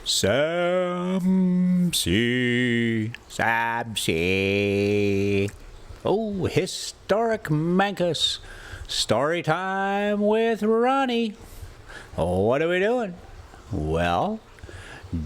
Samsy. Oh, historic Mancos. Story time with Ronnie. What are we doing? Well,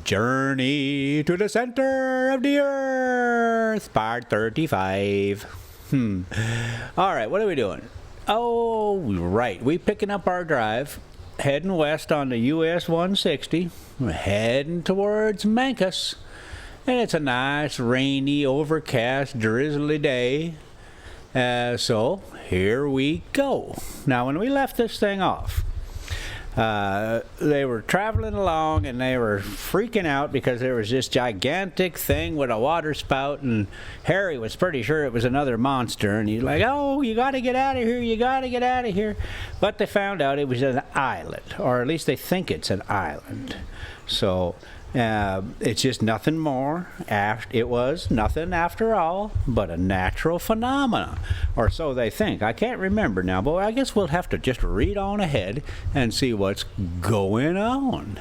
Journey to the Center of the Earth, part 35. All right, what are we doing? Oh, right. We picking up our drive, heading west on the US 160. We're heading towards Mancos. And it's a nice, rainy, overcast, drizzly day. So here we go. Now, when we left this thing off, they were traveling along and they were freaking out because there was this gigantic thing with a water spout, and Harry was pretty sure it was another monster, and he's like, oh, you got to get out of here, you got to get out of here. But they found out it was an island, or at least they think it's an island. So it's just nothing more. It was nothing after all but a natural phenomenon, or so they think. I can't remember now, but I guess we'll have to just read on ahead and see what's going on.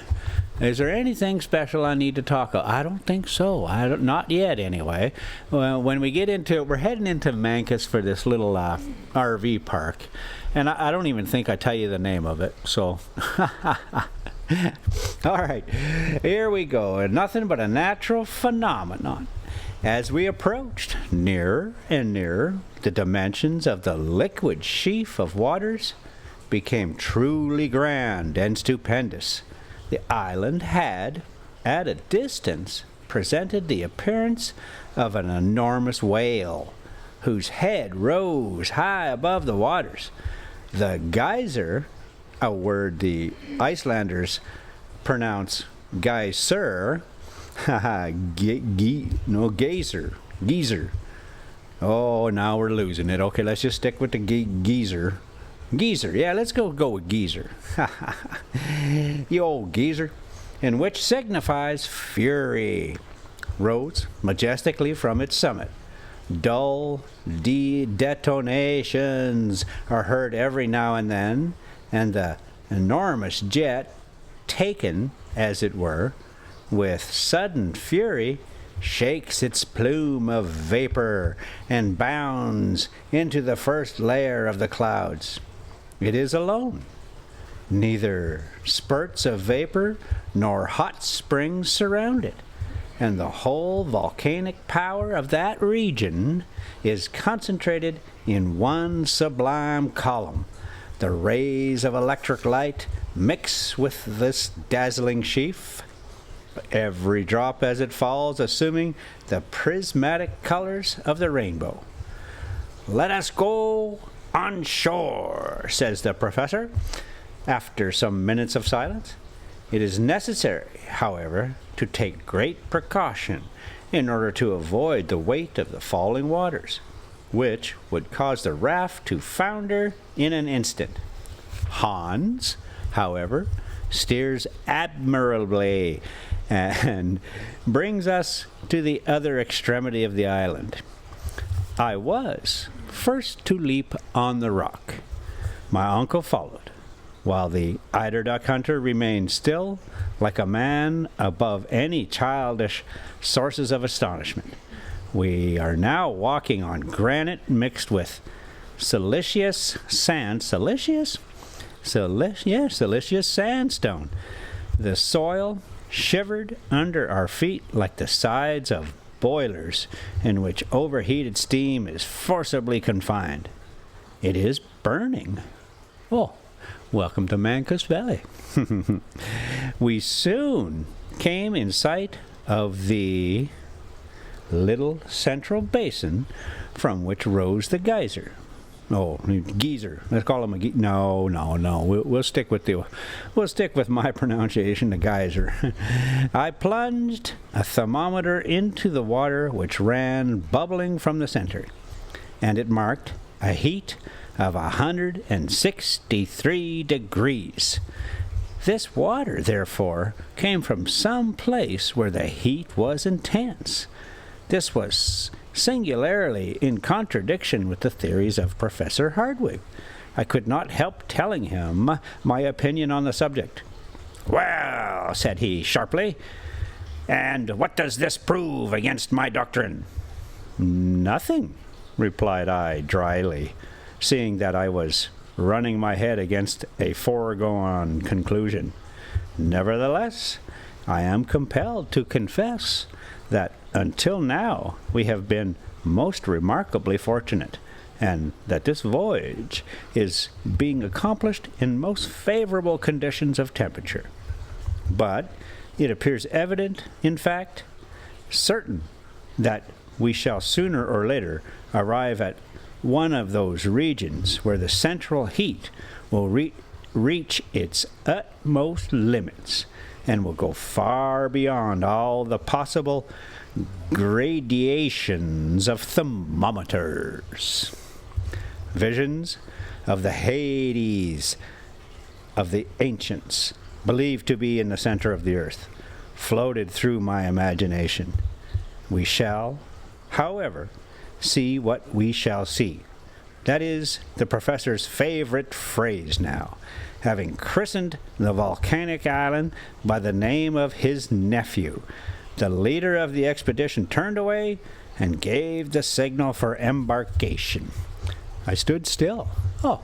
Is there anything special I need to talk about? I don't think so. Not yet, anyway. Well, when we get into it, we're heading into Mancos for this little RV park, and I don't even think I tell you the name of it. So. All right, here we go. Nothing but a natural phenomenon. As we approached nearer and nearer, the dimensions of the liquid sheaf of waters became truly grand and stupendous. The island had, at a distance, presented the appearance of an enormous whale, whose head rose high above the waters. The geyser, a word the Icelanders pronounce geyser, geyser. Oh, now we're losing it. Okay, let's just stick with the geyser. Geyser, yeah, let's go with geyser. You old geyser. And which signifies fury, rose majestically from its summit. Dull detonations are heard every now and then, and the enormous jet, taken, as it were, with sudden fury, shakes its plume of vapor and bounds into the first layer of the clouds. It is alone. Neither spurts of vapor nor hot springs surround it, and the whole volcanic power of that region is concentrated in one sublime column. The rays of electric light mix with this dazzling sheaf, every drop as it falls assuming the prismatic colors of the rainbow. Let us go on shore, says the professor, after some minutes of silence. It is necessary, however, to take great precaution in order to avoid the weight of the falling waters, which would cause the raft to founder in an instant. Hans, however, steers admirably and brings us to the other extremity of the island. I was first to leap on the rock. My uncle followed, while the eiderduck hunter remained still, like a man above any childish sources of astonishment. We are now walking on granite mixed with silicious sand. Silicious sandstone. The soil shivered under our feet like the sides of boilers in which overheated steam is forcibly confined. It is burning. Oh, welcome to Mancos Valley. We soon came in sight of the little central basin from which rose the geyser. Oh, geyser. Let's call him a geyser. No. We'll stick with my pronunciation, the geyser. I plunged a thermometer into the water which ran bubbling from the center, and it marked a heat of 163 degrees. This water, therefore, came from some place where the heat was intense. This was singularly in contradiction with the theories of Professor Hardwigg. I could not help telling him my opinion on the subject. Well, "Well," said he, sharply, "and what does this prove against my doctrine?" "Nothing," replied I, dryly, seeing that I was running my head against a foregone conclusion. "Nevertheless, I am compelled to confess that until now we have been most remarkably fortunate, and that this voyage is being accomplished in most favorable conditions of temperature. But it appears evident, in fact, certain, that we shall sooner or later arrive at one of those regions where the central heat will reach its utmost limits and will go far beyond all the possible gradations of thermometers. Visions of the Hades of the ancients, believed to be in the center of the earth, floated through my imagination. We shall, however, see what we shall see. That is the professor's favorite phrase now, having christened the volcanic island by the name of his nephew. The leader of the expedition turned away and gave the signal for embarkation. I stood still. Oh,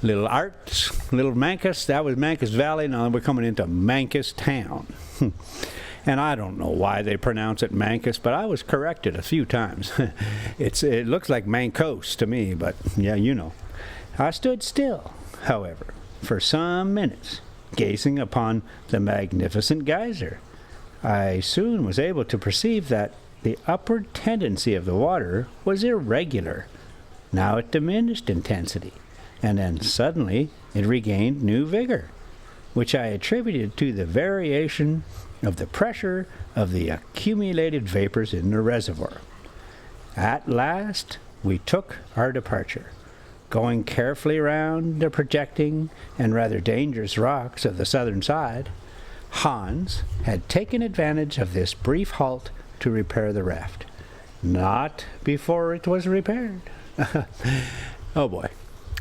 little Arts, little Mancos, that was Mancos Valley. Now we're coming into Mancos town. And I don't know why they pronounce it Mancos, but I was corrected a few times. It looks like Mancos to me, but yeah, you know. I stood still, however, for some minutes, gazing upon the magnificent geyser. I soon was able to perceive that the upward tendency of the water was irregular. Now it diminished intensity, and then suddenly it regained new vigor, which I attributed to the variation of the pressure of the accumulated vapors in the reservoir. At last we took our departure, going carefully round the projecting and rather dangerous rocks of the southern side. Hans had taken advantage of this brief halt to repair the raft. Not before it was repaired. Oh boy.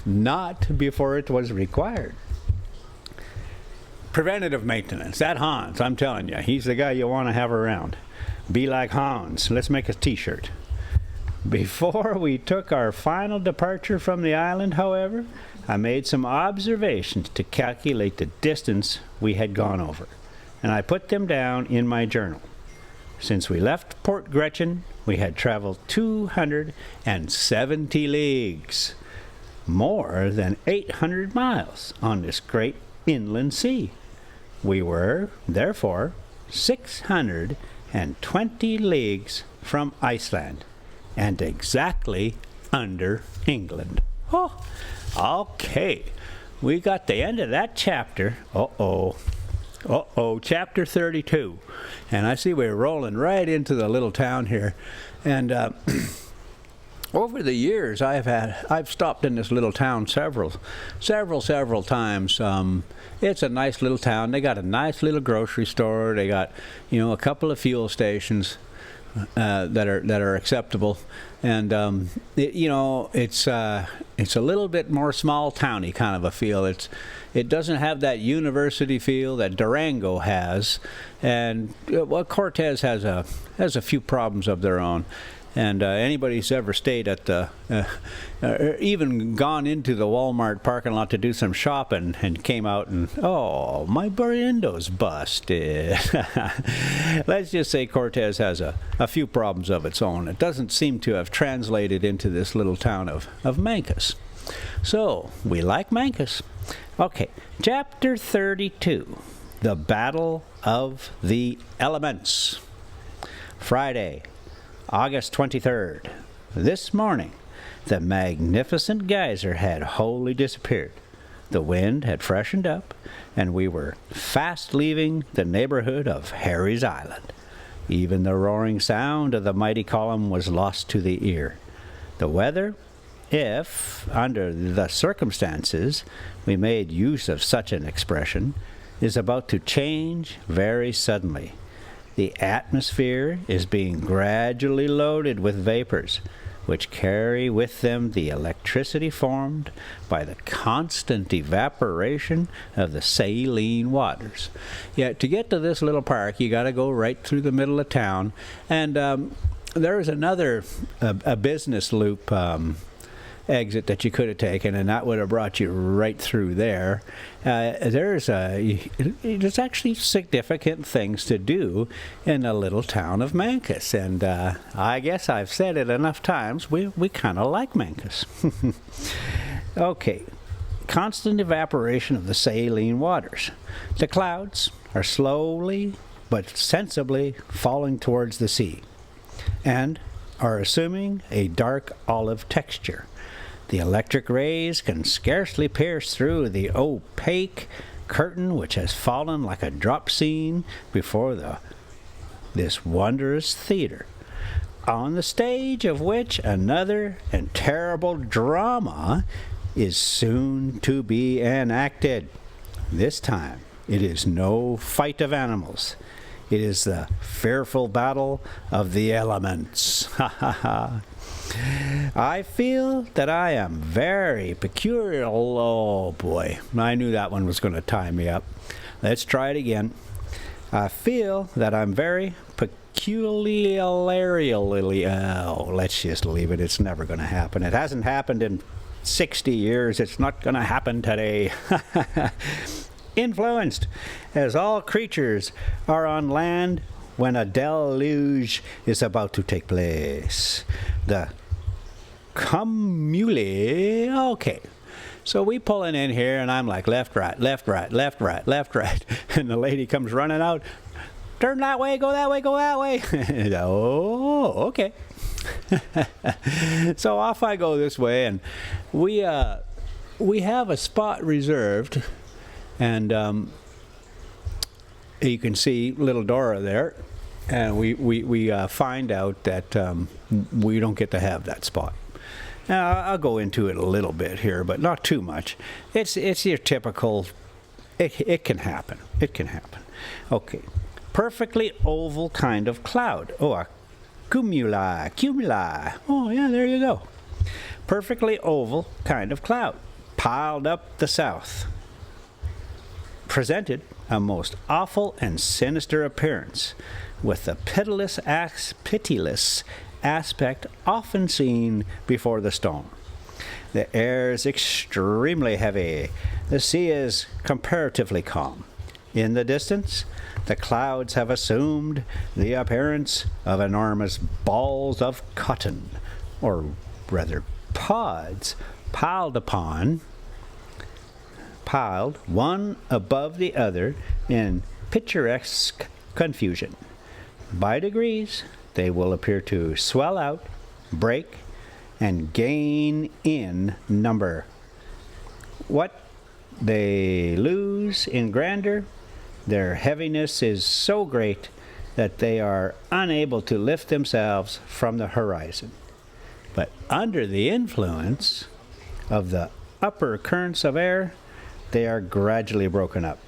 Not before it was required. Preventative maintenance. That Hans, I'm telling you, he's the guy you want to have around. Be like Hans. Let's make a t-shirt. Before we took our final departure from the island, however, I made some observations to calculate the distance we had gone over, and I put them down in my journal. Since we left Port Gretchen, we had traveled 270 leagues, more than 800 miles on this great inland sea. We were, therefore, 620 leagues from Iceland, and exactly under England. Oh, okay. We got the end of that chapter. Chapter 32. And I see we're rolling right into the little town here. And over the years, I've stopped in this little town several times. It's a nice little town. They got a nice little grocery store. They got, a couple of fuel stations that are acceptable, and it's a little bit more small towny kind of a feel. It doesn't have that university feel that Durango has, and Cortez has a few problems of their own. And anybody who's ever stayed at the, even gone into the Walmart parking lot to do some shopping and came out and, oh, my burrito's busted. Let's just say Cortez has a few problems of its own. It doesn't seem to have translated into this little town of Mancos. So, we like Mancos. Okay, Chapter 32, The Battle of the Elements. Friday, August 23rd. This morning, the magnificent geyser had wholly disappeared. The wind had freshened up, and we were fast leaving the neighborhood of Harry's Island. Even the roaring sound of the mighty column was lost to the ear. The weather, if, under the circumstances, we made use of such an expression, is about to change very suddenly. The atmosphere is being gradually loaded with vapors, which carry with them the electricity formed by the constant evaporation of the saline waters. Yeah, to get to this little park, you got to go right through the middle of town, and there is another a business loop exit that you could have taken, and that would have brought you right through there. There's actually significant things to do in the little town of Mancos, and I guess I've said it enough times. We kind of like Mancos. Okay, constant evaporation of the saline waters. The clouds are slowly but sensibly falling towards the sea, and are assuming a dark olive texture. The electric rays can scarcely pierce through the opaque curtain which has fallen like a drop scene before this wondrous theater, on the stage of which another and terrible drama is soon to be enacted. This time it is no fight of animals. It is the fearful battle of the elements. Ha ha ha. I feel that I am very peculiar. Oh boy, I knew that one was going to tie me up. Let's try it again. I feel that I'm very peculiarly. Oh, let's just leave it. It's never going to happen. It hasn't happened in 60 years. It's not going to happen today. Influenced, as all creatures are on land when a deluge is about to take place. The cumuli. Okay, so we pulling in here, and I'm like left, right, left, right, left, right, left, right, and the lady comes running out. Turn that way, go that way, go that way. Oh, okay. So off I go this way, and we have a spot reserved, and you can see little Dora there, and we find out that we don't get to have that spot. Now, I'll go into it a little bit here, but not too much. It's your typical. It can happen. It can happen. Okay, perfectly oval kind of cloud. Oh, a cumuli. Oh yeah, there you go. Perfectly oval kind of cloud, piled up the south. Presented a most awful and sinister appearance, with the pitiless aspect often seen before the storm. The air is extremely heavy. The sea is comparatively calm. In the distance, the clouds have assumed the appearance of enormous balls of cotton, or rather pods, piled one above the other in picturesque confusion. By degrees, they will appear to swell out, break, and gain in number. What they lose in grandeur, their heaviness is so great that they are unable to lift themselves from the horizon. But under the influence of the upper currents of air, they are gradually broken up,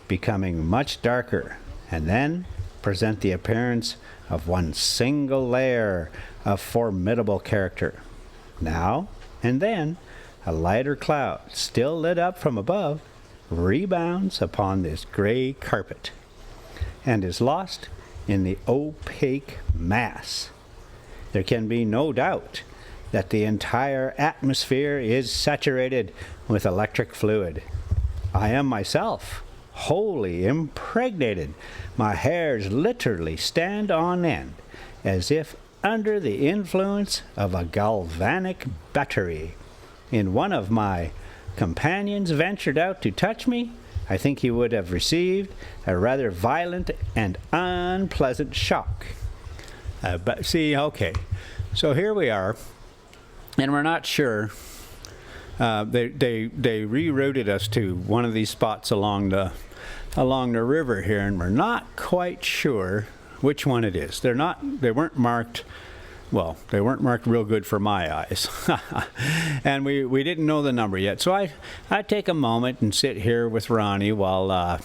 becoming much darker, and then present the appearance of one single layer of formidable character. Now and then, a lighter cloud, still lit up from above, rebounds upon this gray carpet, and is lost in the opaque mass. There can be no doubt that the entire atmosphere is saturated with electric fluid. I am myself wholly impregnated. My hairs literally stand on end, as if under the influence of a galvanic battery. In one of my companions ventured out to touch me, I think he would have received a rather violent and unpleasant shock. But see, okay, so here we are, and we're not sure. They rerouted us to one of these spots along the river here, and we're not quite sure which one it is. They weren't marked. Well, they weren't marked real good for my eyes. And we didn't know the number yet. So I take a moment and sit here with Ronnie while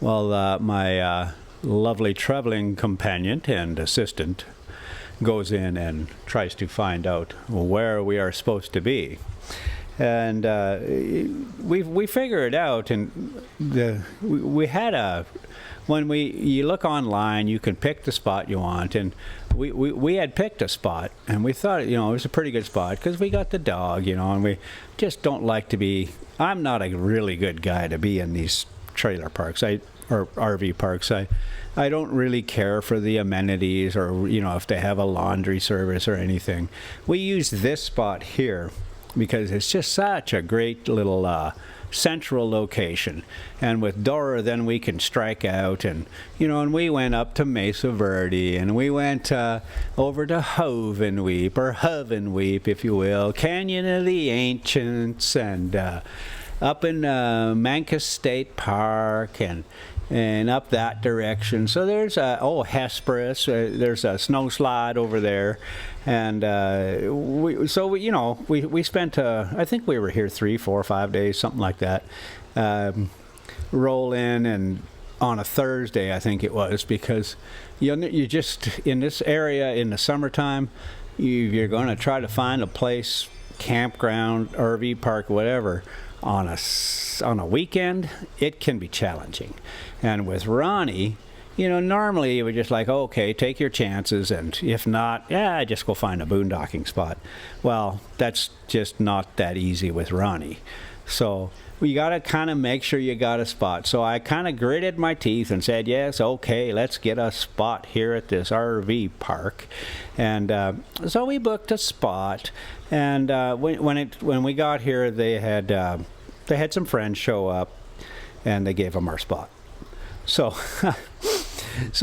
my lovely traveling companion and assistant goes in and tries to find out where we are supposed to be. And we figured it out, and we had a, when you look online, you can pick the spot you want, and we had picked a spot, and we thought, it was a pretty good spot because we got the dog, and we just don't like to be, I'm not a really good guy to be in these trailer parks, or RV parks. I don't really care for the amenities, or if they have a laundry service or anything. We use this spot here because it's just such a great little central location, and with Dora then we can strike out, and and we went up to Mesa Verde, and we went over to Hovenweep, or Hovenweep if you will, Canyon of the Ancients, and up in Mancos State Park, and up that direction. So there's Hesperus, there's a snow slide over there, and we spent I think we were here 3, 4, 5 days, something like that. Roll in, and on a Thursday I think it was, because you just in this area in the summertime, you're going to try to find a place, campground, RV park, whatever, on a weekend. It can be challenging. And with Ronnie, normally you would just like, okay, take your chances, and if not, just go find a boondocking spot. Well, that's just not that easy with Ronnie. So you got to kind of make sure you got a spot. So I kind of gritted my teeth and said, yes, okay, let's get a spot here at this RV park. And so we booked a spot. And when we got here, they had some friends show up, and they gave them our spot. So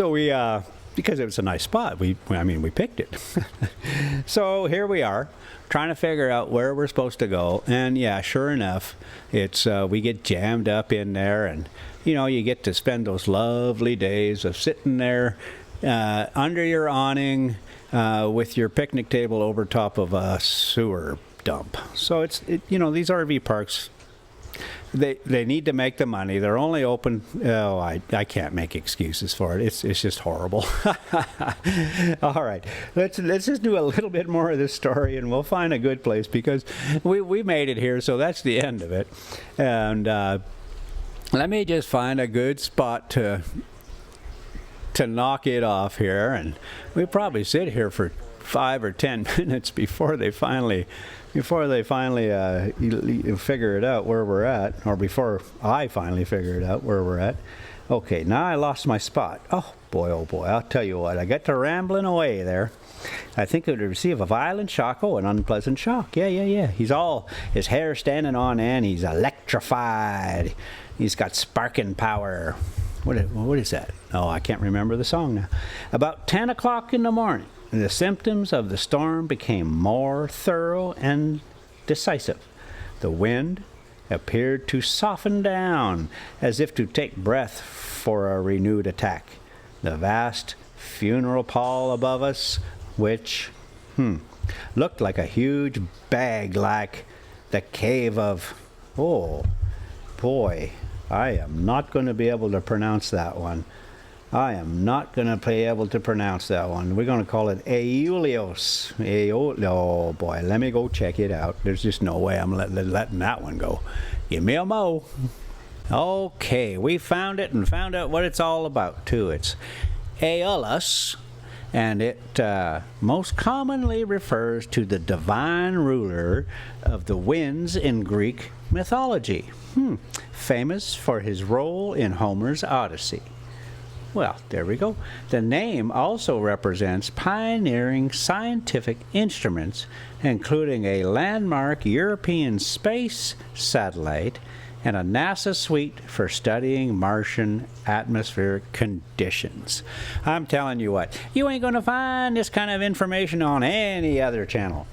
we because it was a nice spot, we picked it. So here we are, trying to figure out where we're supposed to go, and sure enough, it's we get jammed up in there, and you get to spend those lovely days of sitting there under your awning with your picnic table over top of a sewer dump. So these RV parks, they need to make the money. They're only open. I can't make excuses for it. It's just horrible. All right, let's just do a little bit more of this story, and we'll find a good place, because we made it here, so that's the end of it. And let me just find a good spot to knock it off here, and we probably sit here for 5 or 10 minutes before they finally figure it out where we're at, or before I finally figure it out where we're at. Okay, now I lost my spot. Oh boy, I'll tell you what, I got to rambling away there. I think it would receive a violent shock. An unpleasant shock. Yeah. His hair standing on end. He's electrified. He's got sparking power. What is that? Oh, I can't remember the song now. About 10 o'clock in the morning, the symptoms of the storm became more thorough and decisive. The wind appeared to soften down, as if to take breath for a renewed attack. The vast funeral pall above us, which looked like a huge bag, like the cave of... Oh, boy, I am not going to be able to pronounce that one. We're going to call it Aeolios. Oh boy, let me go check it out. There's just no way I'm letting that one go. Give me a mo. Okay, we found it, and found out what it's all about too. It's Aeolus, and it most commonly refers to the divine ruler of the winds in Greek mythology, famous for his role in Homer's Odyssey. Well, there we go. The name also represents pioneering scientific instruments, including a landmark European space satellite and a NASA suite for studying Martian atmospheric conditions. I'm telling you what, you ain't going to find this kind of information on any other channel.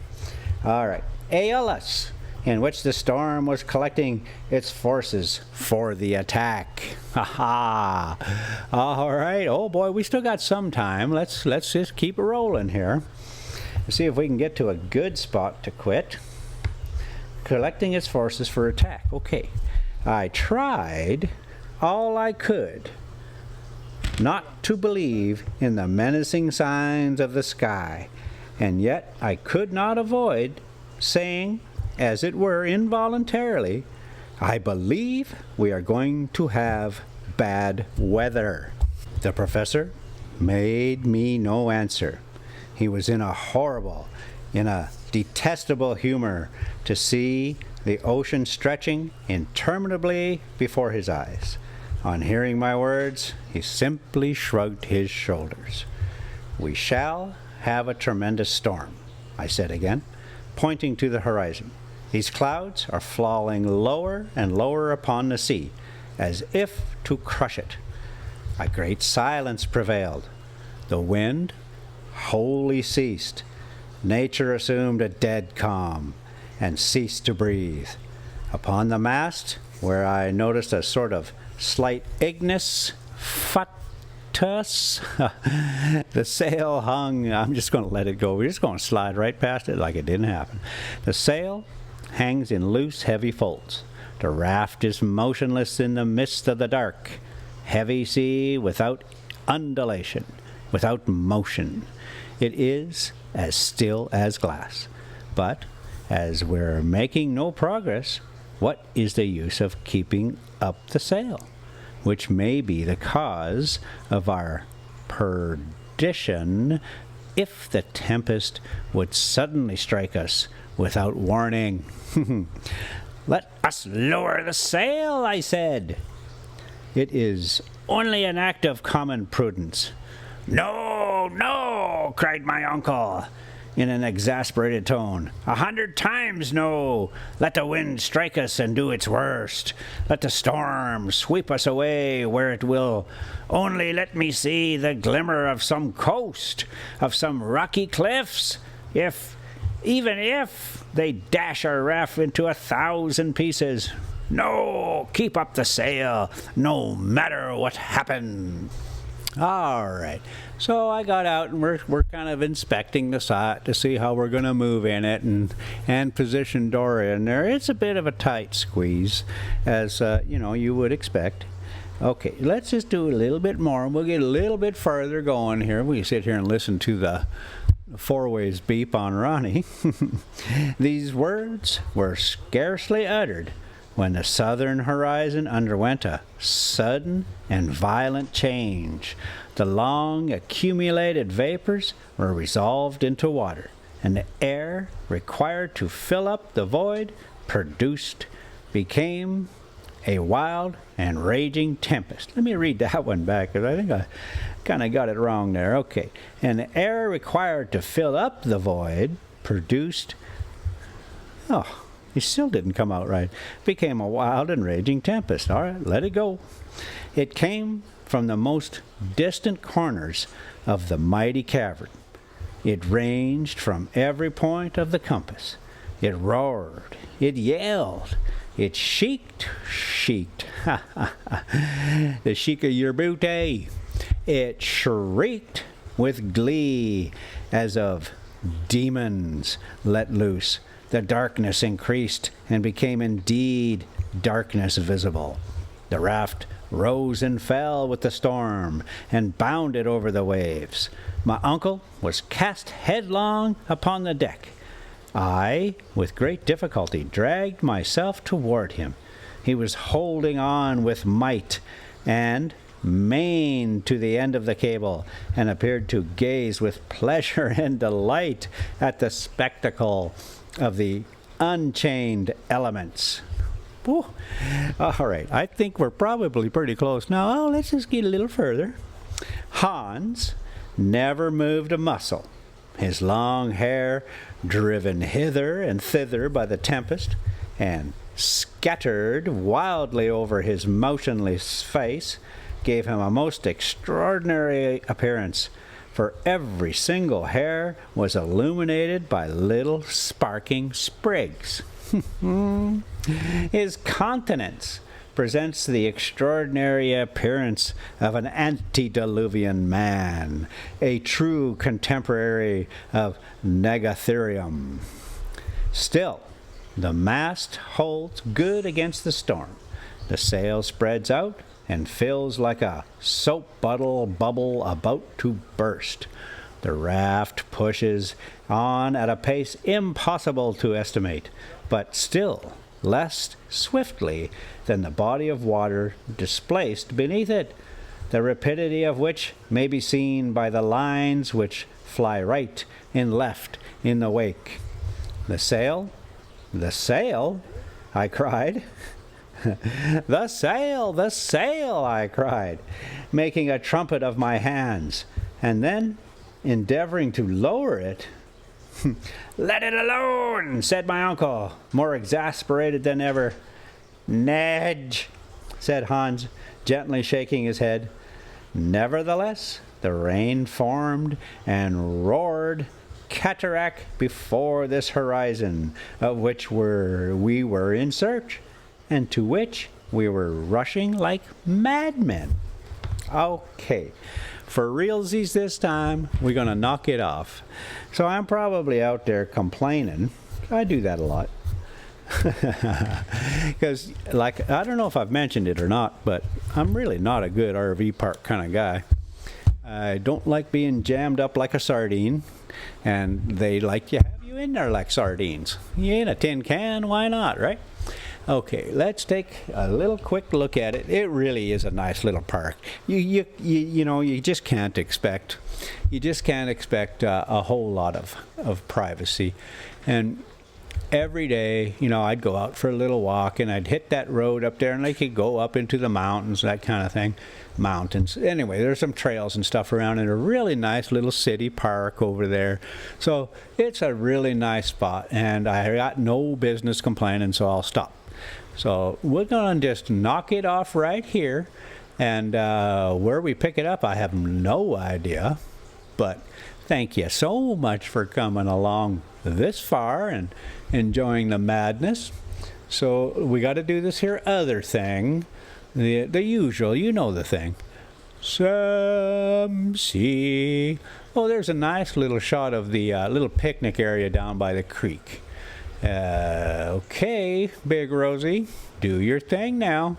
All right, Aeolus, in which the storm was collecting its forces for the attack. Ha! All right. Oh boy, we still got some time. Let's just keep it rolling here. See if we can get to a good spot to quit. Collecting its forces for attack. Okay. I tried all I could not to believe in the menacing signs of the sky, and yet I could not avoid saying, as it were involuntarily, I believe we are going to have bad weather. The professor made me no answer. He was in a detestable humor to see the ocean stretching interminably before his eyes. On hearing my words, he simply shrugged his shoulders. We shall have a tremendous storm, I said again, pointing to the horizon. These clouds are falling lower and lower upon the sea, as if to crush it. A great silence prevailed. The wind wholly ceased. Nature assumed a dead calm and ceased to breathe. Upon the mast, where I noticed a sort of slight ignis fatuus, the sail hung. I'm just going to let it go. We're just going to slide right past it like it didn't happen. The sail hangs in loose, heavy folds. The raft is motionless in the midst of the dark, heavy sea without undulation, without motion. It is as still as glass. But as we're making no progress, what is the use of keeping up the sail, which may be the cause of our perdition if the tempest would suddenly strike us without warning? Let us lower the sail, I said. It is only an act of common prudence. No, no, cried my uncle in an exasperated tone. 100 times no! Let the wind strike us and do its worst. Let the storm sweep us away where it will. Only let me see the glimmer of some coast, of some rocky cliffs. Even if they dash our raft into 1,000 pieces. No, keep up the sail, no matter what happens. All right, so I got out and we're kind of inspecting the site to see how we're going to move in it and position Dora in there. It's a bit of a tight squeeze, as you would expect. Okay, let's just do a little bit more. We'll get a little bit further going here. We sit here and listen to the four-ways beep on Ronnie. These words were scarcely uttered when the southern horizon underwent a sudden and violent change. The long accumulated vapors were resolved into water, and the air required to fill up the void became a wild and raging tempest. Let me read that one back, because I think I kind of got it wrong there. Okay. And the air required to fill up the void he still didn't come out right. Became a wild and raging tempest. All right, let it go. It came from the most distant corners of the mighty cavern. It ranged from every point of the compass. It roared. It yelled. It shrieked. The shriek of your booty. It shrieked with glee as of demons let loose. The darkness increased and became indeed darkness visible. The raft rose and fell with the storm and bounded over the waves. My uncle was cast headlong upon the deck. I, with great difficulty, dragged myself toward him. He was holding on with might and main to the end of the cable, and appeared to gaze with pleasure and delight at the spectacle of the unchained elements. Whew. All right, I think we're probably pretty close now. Oh, let's just get a little further. Hans never moved a muscle. His long hair, driven hither and thither by the tempest, and scattered wildly over his motionless face, gave him a most extraordinary appearance, for every single hair was illuminated by little sparking sprigs. His countenance presents the extraordinary appearance of an antediluvian man, a true contemporary of Negatherium. Still, the mast holds good against the storm. The sail spreads out, and fills like a soap bubble about to burst. The raft pushes on at a pace impossible to estimate, but still less swiftly than the body of water displaced beneath it, the rapidity of which may be seen by the lines which fly right and left in the wake. The sail? The sail? I cried. The sail, I cried, making a trumpet of my hands, and then, endeavoring to lower it, "Let it alone," said my uncle, more exasperated than ever. "Nedge," said Hans, gently shaking his head. Nevertheless, the rain formed and roared cataract before this horizon, of which we were in search, and to which we were rushing like madmen. Okay, for realsies this time, we're going to knock it off. So I'm probably out there complaining. I do that a lot. Because, like, I don't know if I've mentioned it or not, but I'm really not a good RV park kind of guy. I don't like being jammed up like a sardine, and they like to have you in there like sardines. You ain't a tin can, why not, right? Okay, let's take a little quick look at it. It really is a nice little park. You know, you just can't expect a whole lot of privacy. And every day, you know, I'd go out for a little walk and I'd hit that road up there and I could go up into the mountains, that kind of thing. Mountains. Anyway, there's some trails and stuff around in a really nice little city park over there. So it's a really nice spot and I got no business complaining, so I'll stop. So we're going to just knock it off right here, and where we pick it up, I have no idea. But thank you so much for coming along this far and enjoying the madness. So we got to do this here other thing, the usual, you know the thing. Some sea. Oh, there's a nice little shot of the little picnic area down by the creek. Okay, Big Rosie, do your thing now,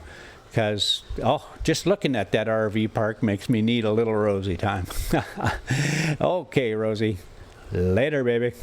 because, just looking at that RV park makes me need a little Rosie time. Okay, Rosie, later, baby.